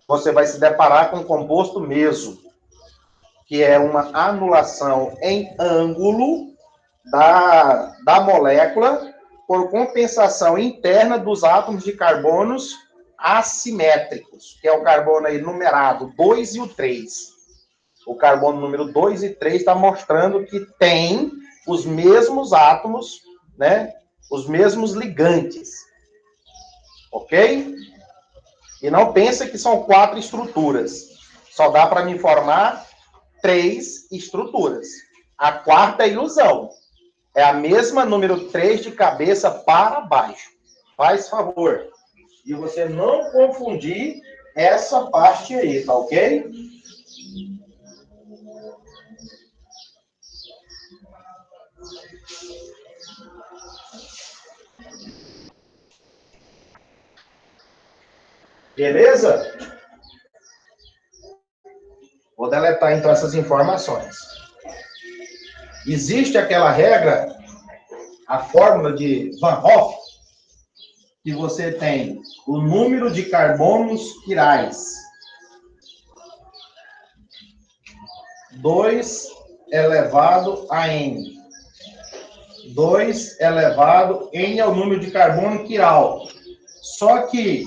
Você vai se deparar com um composto meso, que é uma anulação em ângulo da molécula por compensação interna dos átomos de carbonos assimétricos, que é o carbono aí numerado 2 e o 3. O carbono número 2 e 3 está mostrando que tem os mesmos átomos, né? Os mesmos ligantes. Ok? E não pensa que são 4 estruturas. Só dá para me formar 3 estruturas. A quarta é ilusão. É a mesma número 3 de cabeça para baixo. Faz favor. E você não confundir essa parte aí, tá ok? Beleza? Vou deletar, então, essas informações. Existe aquela regra, a fórmula de Van Hoff, que você tem o número de carbonos quirais. 2 elevado a N. 2 elevado, N é o número de carbono quiral. Só que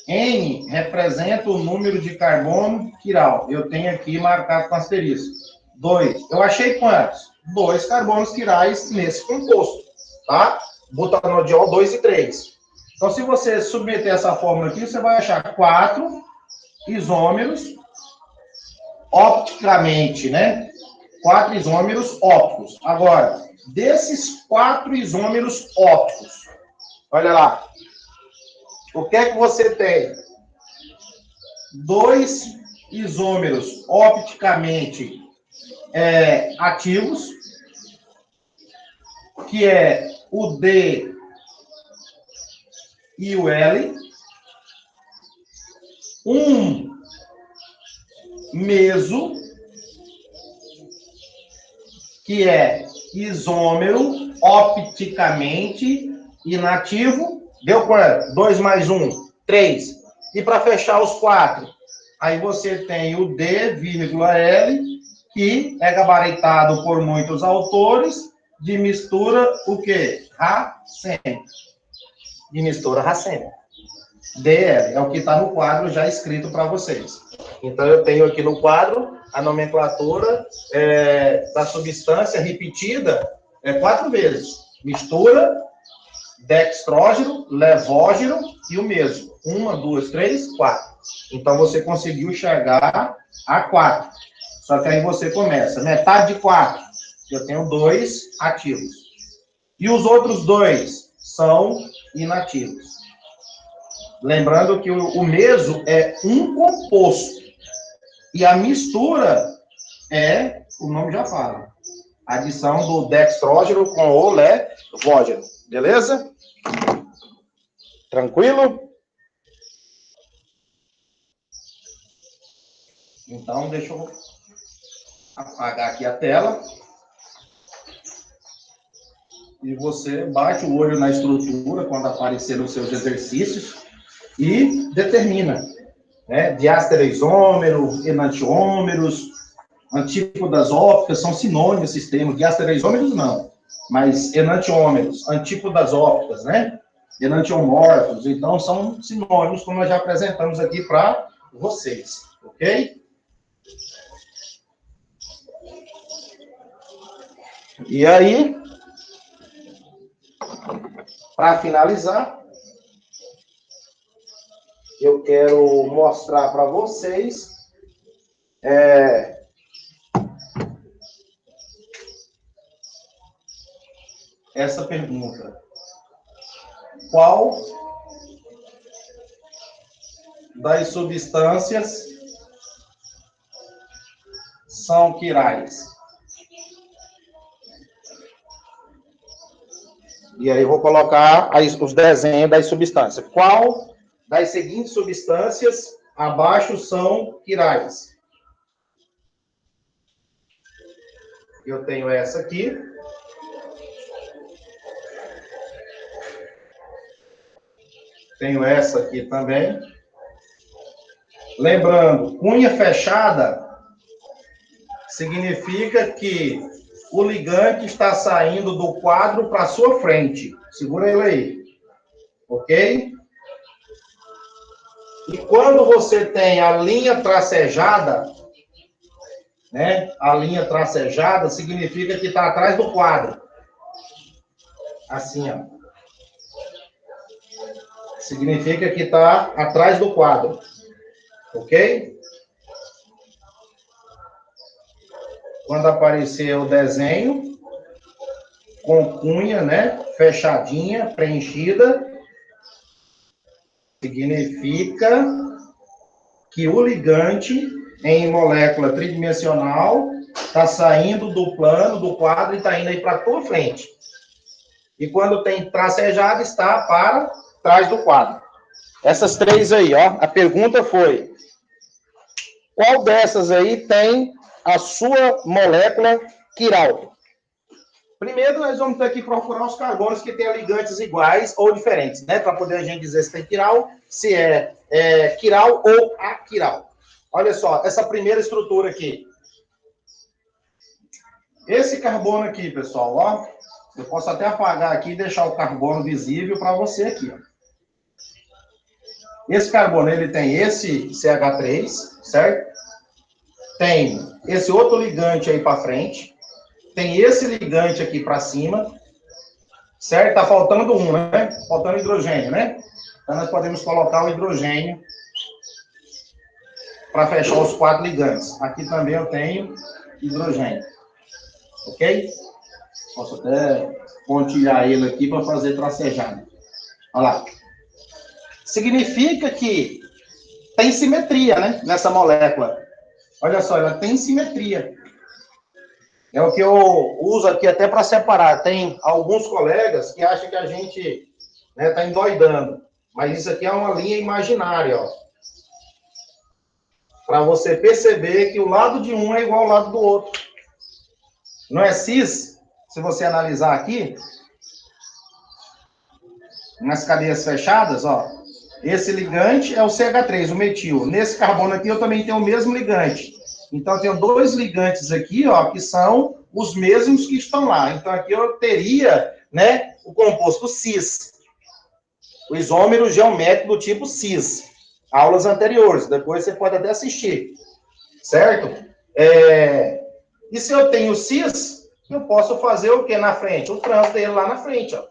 N representa o número de carbono quiral. Eu tenho aqui marcado com asterisco. 2. Eu achei quantos? 2 carbonos quirais nesse composto, tá? Butanodiol 2 e 3. Então, se você submeter essa fórmula aqui, você vai achar 4 isômeros opticamente, né? 4 isômeros ópticos. Agora, desses 4 isômeros ópticos, olha lá. O que é que você tem? 2 isômeros opticamente ativos, que é o D e o L. Um meso, que é isômero opticamente inativo. Deu quanto? 2 mais 1, 3. E para fechar os 4, aí você tem o D, vírgula L, que é gabaritado por muitos autores de mistura o quê? Racêmica. De mistura racêmica. DL, é o que está no quadro já escrito para vocês. Então, eu tenho aqui no quadro a nomenclatura da substância repetida 4 vezes. Mistura, dextrógeno, levógeno e o mesmo. 1, 2, 3, 4. Então, você conseguiu enxergar a 4. Só que aí você começa. Metade de 4, eu tenho 2 ativos. E os outros 2 são inativos. Lembrando que o meso é um composto. E a mistura o nome já fala, adição do dextrógeno com o levógeno. Beleza? Tranquilo? Então, deixa eu apagar aqui a tela. E você bate o olho na estrutura quando aparecer os seus exercícios e determina, né? Diastereisômero, enantiômeros, antípodas ópticas, são sinônimos esses termos. Diastereisômeros não, mas enantiômeros, antípodas ópticas, né? Enantiomorfos, então são sinônimos, como nós já apresentamos aqui para vocês, ok? E aí, para finalizar, eu quero mostrar para vocês essa pergunta. Qual das substâncias são quirais? E aí eu vou colocar os desenhos das substâncias. Qual das seguintes substâncias abaixo são quirais? Eu tenho essa aqui. Tenho essa aqui também. Lembrando, cunha fechada significa que o ligante está saindo do quadro para a sua frente. Segura ele aí. Ok? E quando você tem a linha tracejada, né? A linha tracejada significa que está atrás do quadro. Assim, ó. Significa que está atrás do quadro. Ok? Quando aparecer o desenho, com cunha, né? Fechadinha, preenchida, significa que o ligante em molécula tridimensional está saindo do plano, do quadro, e está indo aí para a tua frente. E quando tem tracejado, está para trás do quadro. Essas três aí, ó. A pergunta foi: qual dessas aí tem a sua molécula quiral? Primeiro, nós vamos ter que procurar os carbonos que têm ligantes iguais ou diferentes, né? Para poder a gente dizer se tem quiral, se é quiral ou aquiral. Olha só, essa primeira estrutura aqui. Esse carbono aqui, pessoal, ó. Eu posso até apagar aqui e deixar o carbono visível para você aqui, ó. Esse carbono, ele tem esse CH3, certo? Tem esse outro ligante aí para frente. Tem esse ligante aqui para cima, certo? Tá faltando um, né? Faltando hidrogênio, né? Então, nós podemos colocar o hidrogênio para fechar os 4 ligantes. Aqui também eu tenho hidrogênio. Ok? Posso até pontilhar ele aqui para fazer tracejado. Olha lá. Significa que tem simetria, né? Nessa molécula. Olha só, ela tem simetria. É o que eu uso aqui até para separar. Tem alguns colegas que acham que a gente está endoidando. Mas isso aqui é uma linha imaginária, ó. Para você perceber que o lado de um é igual ao lado do outro. Não é cis? Se você analisar aqui, nas cadeias fechadas, ó. Esse ligante é o CH3, o metil. Nesse carbono aqui eu também tenho o mesmo ligante. Então, eu tenho 2 ligantes aqui, ó, que são os mesmos que estão lá. Então, aqui eu teria, né, o composto cis. O isômero geométrico do tipo cis. Aulas anteriores, depois você pode até assistir. Certo? E se eu tenho cis, eu posso fazer o que na frente? O trânsito dele lá na frente, ó.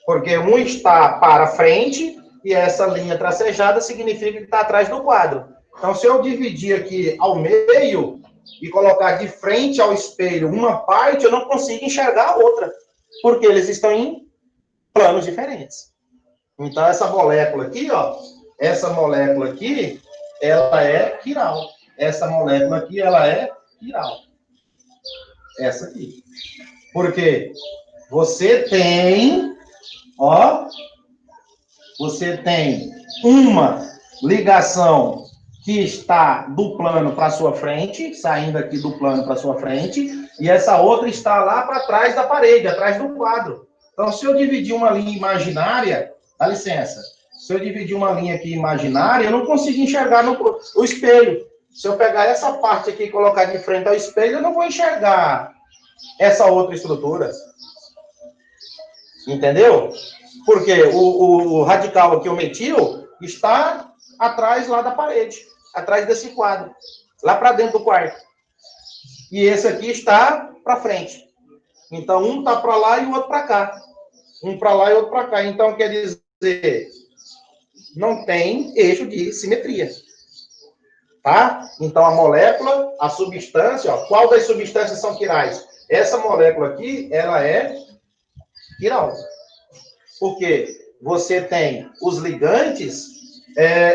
Porque um está para frente e essa linha tracejada significa que está atrás do quadro. Então, se eu dividir aqui ao meio e colocar de frente ao espelho uma parte, eu não consigo enxergar a outra, porque eles estão em planos diferentes. Então, essa molécula aqui, ó, essa molécula aqui, ela é quiral. Essa molécula aqui, ela é quiral. Essa aqui. Porque você tem, ó, você tem uma ligação que está do plano para sua frente, saindo aqui do plano para sua frente, e essa outra está lá para trás da parede, atrás do quadro. Então, se eu dividir uma linha imaginária, dá licença, se eu dividir uma linha aqui imaginária, eu não consigo enxergar o espelho. Se eu pegar essa parte aqui e colocar de frente ao espelho, eu não vou enxergar essa outra estrutura. Entendeu? Porque o radical aqui, o metil, está atrás lá da parede, atrás desse quadro, lá para dentro do quarto. E esse aqui está para frente. Então, um está para lá e o outro para cá. Um para lá e outro para cá. Então, quer dizer, não tem eixo de simetria. Tá? Então, a molécula, a substância, ó, qual das substâncias são quirais? Essa molécula aqui, ela é quiral. Porque você tem os ligantes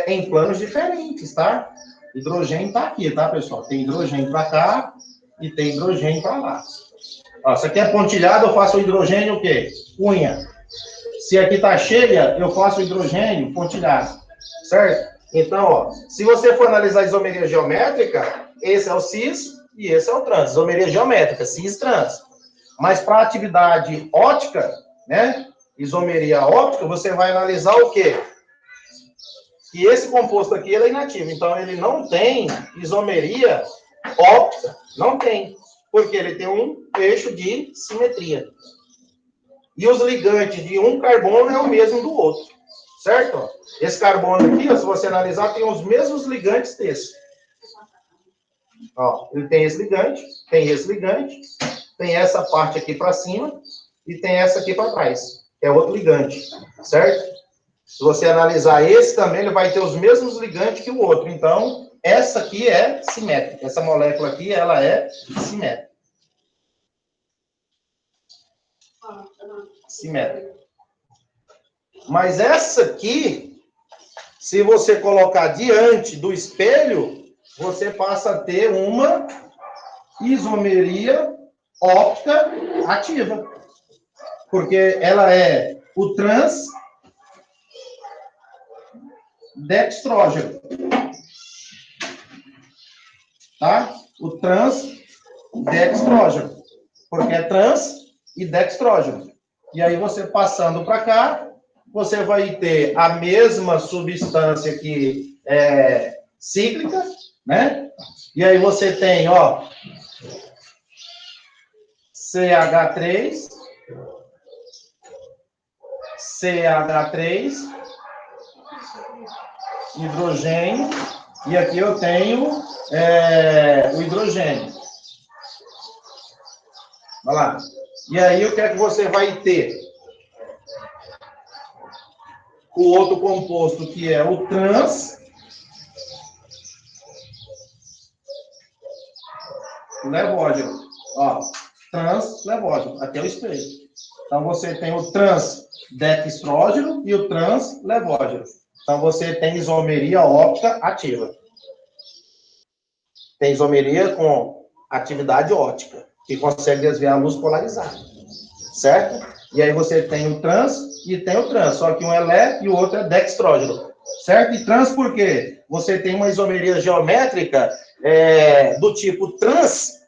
em planos diferentes, tá? Hidrogênio está aqui, tá, pessoal? Tem hidrogênio para cá e tem hidrogênio para lá. Ó, se aqui é pontilhado, eu faço o hidrogênio o quê? Cunha. Se aqui está cheia, eu faço o hidrogênio pontilhado. Certo? Então, ó, se você for analisar a isomeria geométrica, esse é o cis e esse é o trans. Isomeria geométrica, cis-trans. Mas para atividade óptica, né? Isomeria óptica, você vai analisar o quê? Que esse composto aqui ele é inativo. Então, ele não tem isomeria óptica. Não tem. Porque ele tem um eixo de simetria. E os ligantes de um carbono é o mesmo do outro. Certo? Esse carbono aqui, ó, se você analisar, tem os mesmos ligantes desse. Ó, ele tem esse ligante, tem essa parte aqui para cima e tem essa aqui para trás. É outro ligante. Certo? Se você analisar esse também, ele vai ter os mesmos ligantes que o outro. Então, essa aqui é simétrica. Essa molécula aqui, ela é simétrica. Simétrica. Mas essa aqui, se você colocar diante do espelho, você passa a ter uma isomeria óptica ativa. Porque ela é o transdextrógeno. Tá? O transdextrógeno. Porque é trans e dextrógeno. E aí você passando para cá, você vai ter a mesma substância que é cíclica, né? E aí você tem, ó, CH3, CH3, hidrogênio, e aqui eu tenho o hidrogênio. Olha lá. E aí o que é que você vai ter? O outro composto que é o translevógeno. Ó, translevógeno, aqui é o espelho. Então você tem o transdextrógeno e o translevógeno. Então você tem isomeria óptica ativa. Tem isomeria com atividade óptica, que consegue desviar a luz polarizada. Certo? E aí você tem o trans e tem o trans, só que um é lé e o outro é dextrógeno. Certo? E trans por quê? Você tem uma isomeria geométrica do tipo trans,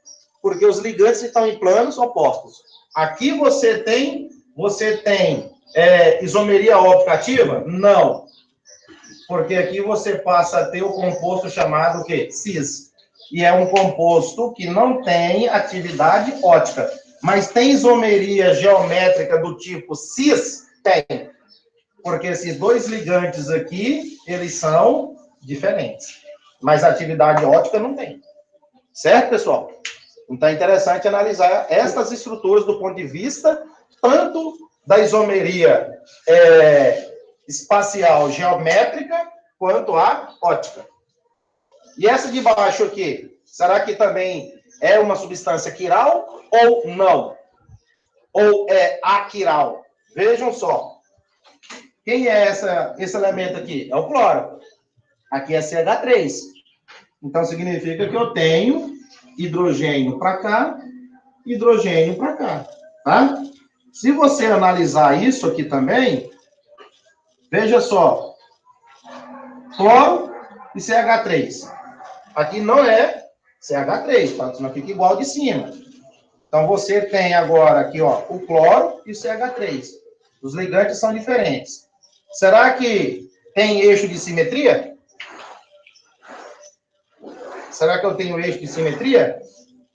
porque os ligantes estão em planos opostos. Aqui você tem isomeria óptica ativa? Não. Porque aqui você passa a ter o composto chamado o quê? Cis. E é um composto que não tem atividade óptica. Mas tem isomeria geométrica do tipo cis? Tem. Porque esses dois ligantes aqui, eles são diferentes. Mas atividade óptica não tem. Certo, pessoal? Então é interessante analisar essas estruturas do ponto de vista tanto da isomeria espacial geométrica quanto a óptica. E essa de baixo aqui, será que também é uma substância quiral ou não? Ou é aquiral? Vejam só. Quem é esse elemento aqui? É o cloro. Aqui é CH3. Então, significa que eu tenho hidrogênio para cá, hidrogênio para cá. Tá? Se você analisar isso aqui também, veja só. Cloro e CH3. Aqui não é CH3, tá? Não fica igual de cima. Então, você tem agora aqui, ó, o cloro e o CH3. Os ligantes são diferentes. Será que tem eixo de simetria? Será que eu tenho eixo de simetria?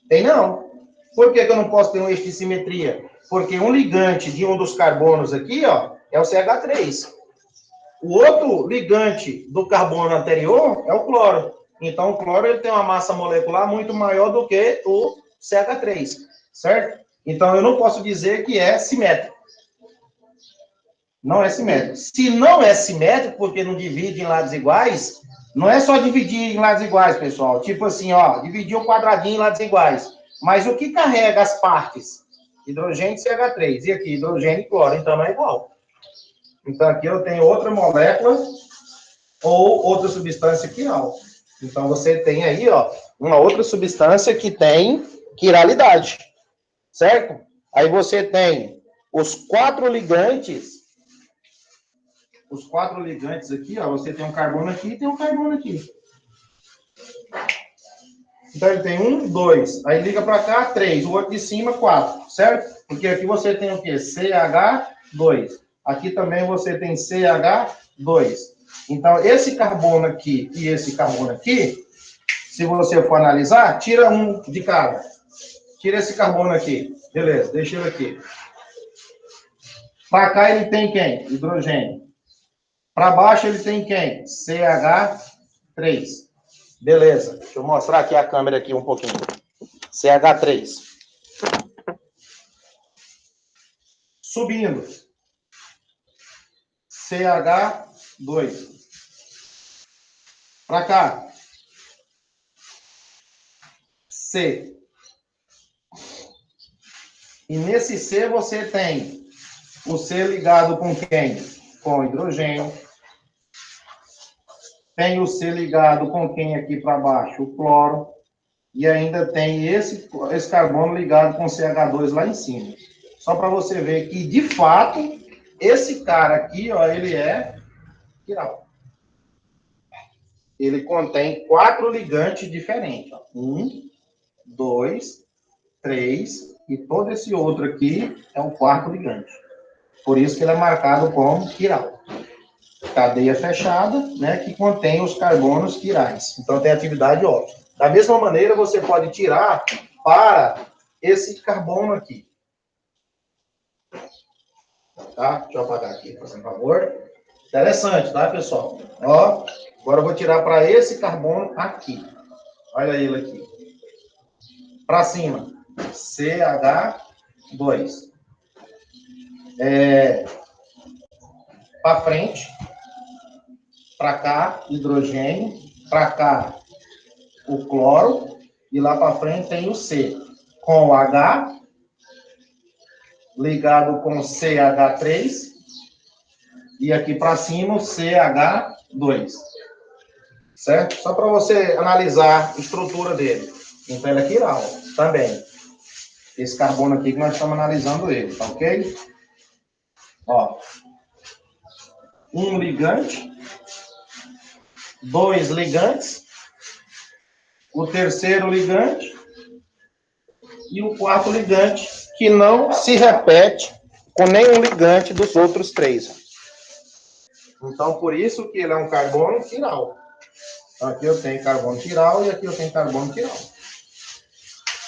Tem não. Por que eu não posso ter um eixo de simetria? Porque um ligante de um dos carbonos aqui, ó, é o CH3. O outro ligante do carbono anterior é o cloro. Então, o cloro ele tem uma massa molecular muito maior do que o CH3, certo? Então, eu não posso dizer que é simétrico. Não é simétrico. Se não é simétrico, porque não divide em lados iguais, não é só dividir em lados iguais, pessoal. Tipo assim, ó, dividir um quadradinho em lados iguais. Mas o que carrega as partes? Hidrogênio e CH3. E aqui, hidrogênio e cloro. Então, não é igual. Então, aqui eu tenho outra molécula ou outra substância quiral. Então, você tem aí, ó, uma outra substância que tem quiralidade. Certo? Aí você tem os quatro ligantes aqui, ó, você tem um carbono aqui e tem um carbono aqui. Então, ele tem 1, 2. Aí liga para cá, 3. O outro de cima, 4. Certo? Porque aqui você tem o quê? CH2. Aqui também você tem CH2. Então, esse carbono aqui e esse carbono aqui, se você for analisar, tira um de cada. Tira esse carbono aqui. Beleza, deixa ele aqui. Para cá ele tem quem? Hidrogênio. Para baixo ele tem quem? CH3. Beleza. Deixa eu mostrar aqui a câmera aqui um pouquinho. CH3. Subindo. CH2. Para cá. C. E nesse C você tem o C ligado com quem? Com hidrogênio. Tem o C ligado com quem aqui para baixo? O cloro. E ainda tem esse carbono ligado com CH2 lá em cima. Só para você ver que, de fato, esse cara aqui, ó, ele é quiral. Ele contém 4 ligantes diferentes. Ó. 1, 2, 3, e todo esse outro aqui é o 4º ligante. Por isso que ele é marcado como quiral. Cadeia fechada, né, que contém os carbonos quirais. Então, tem atividade ótima. Da mesma maneira, você pode tirar para esse carbono aqui. Tá? Deixa eu apagar aqui, por favor. Interessante, tá, pessoal? Ó, agora eu vou tirar para esse carbono aqui. Olha ele aqui. Para cima, CH2. Para frente, para cá, hidrogênio. Para cá, o cloro. E lá para frente tem o C. Com o H, ligado com CH3. E aqui para cima, o CH2. Certo? Só para você analisar a estrutura dele. Então, ele é quiral também. Esse carbono aqui que nós estamos analisando ele, tá ok? Ó. 1 ligante. 2 ligantes. O terceiro ligante. E o 4º ligante, que não se repete com nenhum ligante dos outros 3. Então, por isso que ele é um carbono quiral. Aqui eu tenho carbono quiral e aqui eu tenho carbono quiral.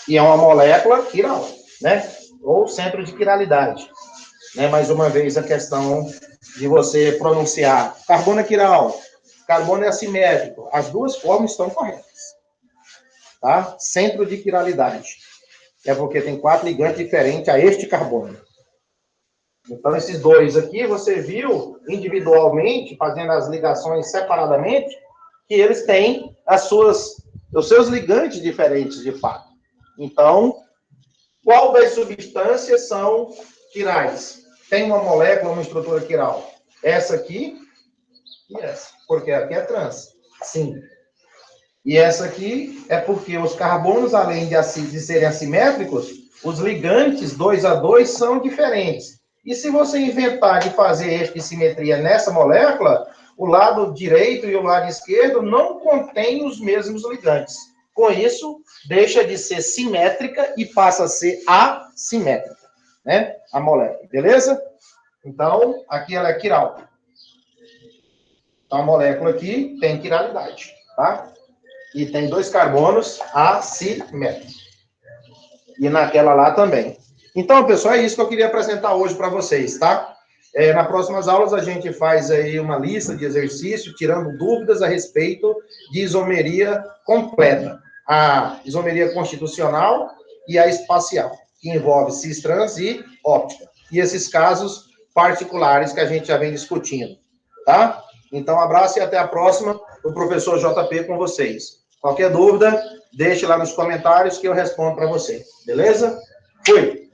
E é uma molécula quiral, né? Ou centro de quiralidade. Né? Mais uma vez a questão de você pronunciar carbono é quiral, carbono é assimétrico. As duas formas estão corretas. Tá? Centro de quiralidade. É porque tem 4 ligantes diferentes a este carbono. Então, esses dois aqui, você viu individualmente, fazendo as ligações separadamente, que eles têm os seus ligantes diferentes, de fato. Então, qual das substâncias são quirais? Tem uma molécula, uma estrutura quiral. Essa aqui e essa. Porque aqui é trans. Sim. E essa aqui é porque os carbonos, além de serem assimétricos, os ligantes 2 a 2 são diferentes. E se você inventar de fazer eixo de simetria nessa molécula, o lado direito e o lado esquerdo não contêm os mesmos ligantes. Com isso, deixa de ser simétrica e passa a ser assimétrica, né? A molécula, beleza? Então, aqui ela é quiral. Então, a molécula aqui tem quiralidade, tá? E tem 2 carbonos assimétricos. E naquela lá também. Então, pessoal, é isso que eu queria apresentar hoje para vocês, tá? Nas próximas aulas a gente faz aí uma lista de exercícios, tirando dúvidas a respeito de isomeria completa. A isomeria constitucional e a espacial, que envolve cis, trans e óptica. E esses casos particulares que a gente já vem discutindo, tá? Então, um abraço e até a próxima. O professor JP com vocês. Qualquer dúvida, deixe lá nos comentários que eu respondo para você. Beleza? Fui!